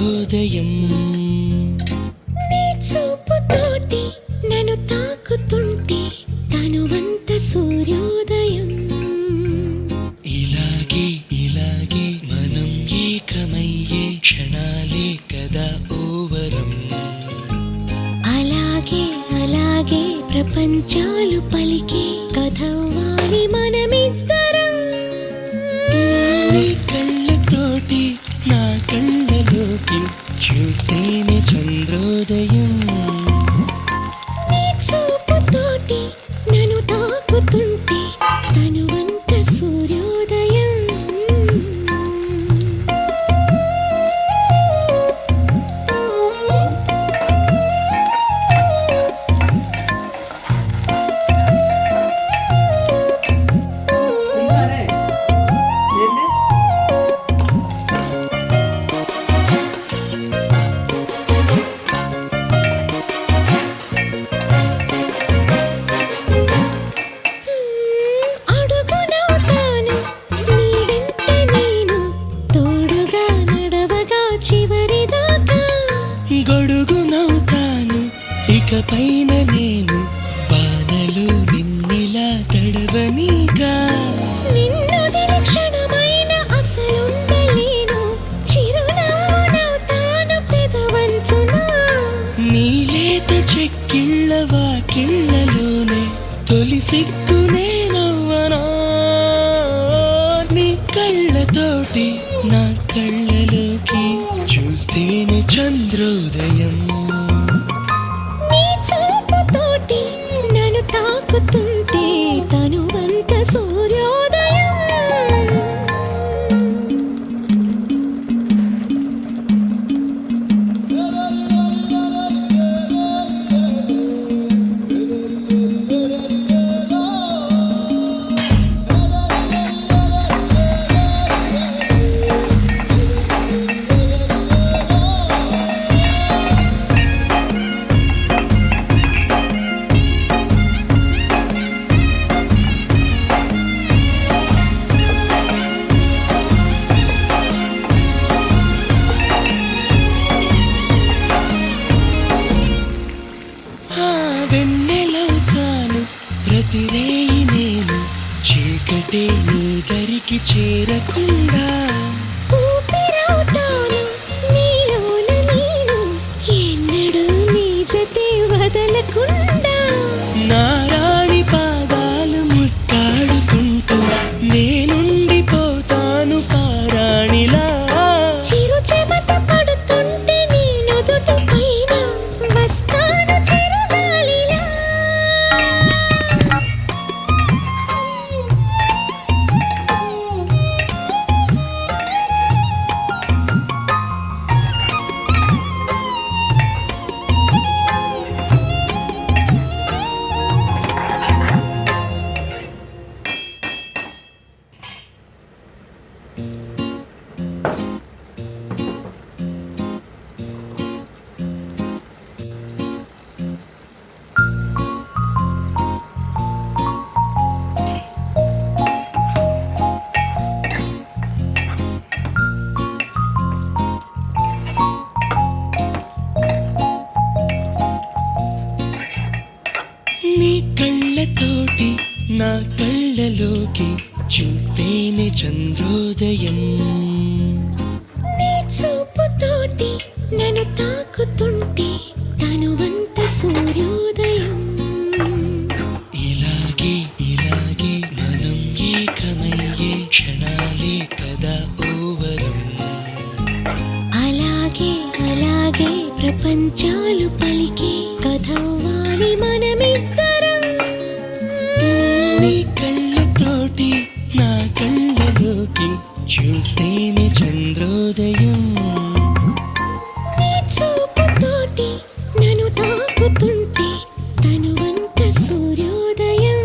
చంద్రోదయం. నీ చూపుతోటి నన్ను తాకుతుంటే తనువంత సూర్యోదయం. ఇలాగే ఇలాగే మనం ఏకమయ్యే క్షణాలే కదా ఓవరం. అలాగే అలాగే ప్రపంచాలు పలికే కథవ్వాలి మనమిద్దరం. నీ కళ్ళతోటి నా కళ్ళలోకి చూస్తేనే చంద్రోదయం. నీ చూపుతోటి నన్ను తాకుతుంటే తనువంత సూర్యోదయం. అడుగునవుతాను నీ వెంట నేను, తోడుగా నడవగా చివరిదాకా. గొడుగునవుతాను ఇకపైన నేను, వానలో నిన్నిలా తడవనీగా. నిన్ను నిరీక్షణమైన అసలుండలేను, చిరునవ్వునవుతాను పెదవంచున. నీ లేత చెక్కిళ్ళ వాకిళ్ళలోనే తొలి సిగ్గునే నవ్వనా. నీ కళ్ళతోటి నా కళ్ళలోకి చూస్తేనే చంద్రోదయం. నీ చూపుతోటి నన్ను తాకుతుంటే తనువంత సూర్యోదయం. ఆ వెన్నెలవుతాను ప్రతి రేయి నేను, చీకటే నీ దరికి చేరకుండా. ఊపిరవుతాను నీలోన నేను, ఎన్నడూ నీ జతే వదలకుండా. నా రాణి పాదాలు ముత్తాడుకుంటూ నేనుండిపోతాను పారాణిలా. చిరు చెమట పడుతుంటే నీ నుదుటి పైన వస్తాను చిరుగాలిలా. నీ కళ్ళతోటి నా కళ్ళలోకి చూస్తేనే చంద్రోదయం. నీ చూపుతోటి నన్ను తాకుతుంటే తనువంత సూర్యోదయం. ఇలాగే ఇలాగే మనం ఏకమయ్యే క్షణాలే కదా ఓవరం. అలాగే అలాగే ప్రపంచాలు పలికే కథవ్వాలి మనమిద్దరం. నీ కళ్ళతోటి నా కళ్ళలోకి చూస్తేనే చంద్రోదయం. నీ చూపుతోటి నన్ను తాకుతుంటే తనువంత సూర్యోదయం.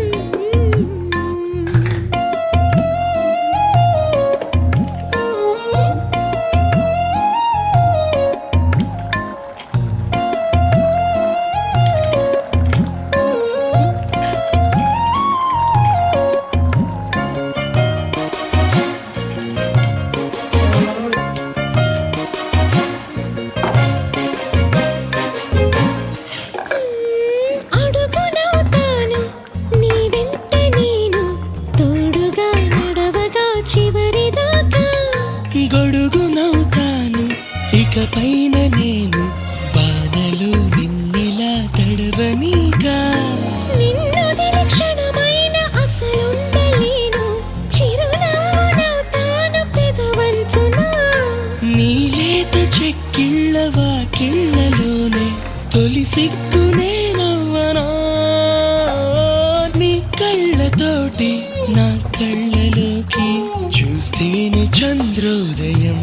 పైన నేను బాధలో నిన్నిలా తడవనీగా. నిన్నొదిలి క్షణమైన అసలుండలేను, చిరునవ్వునవుతాను పెదవంచునా. నీ లేత చెక్కిళ్ళ వాకిళ్ళలోనే తొలి సిగ్గునే నవ్వనా. నీ కళ్ళతోటి నా కళ్ళలోకి చూస్తేనే చంద్రోదయం.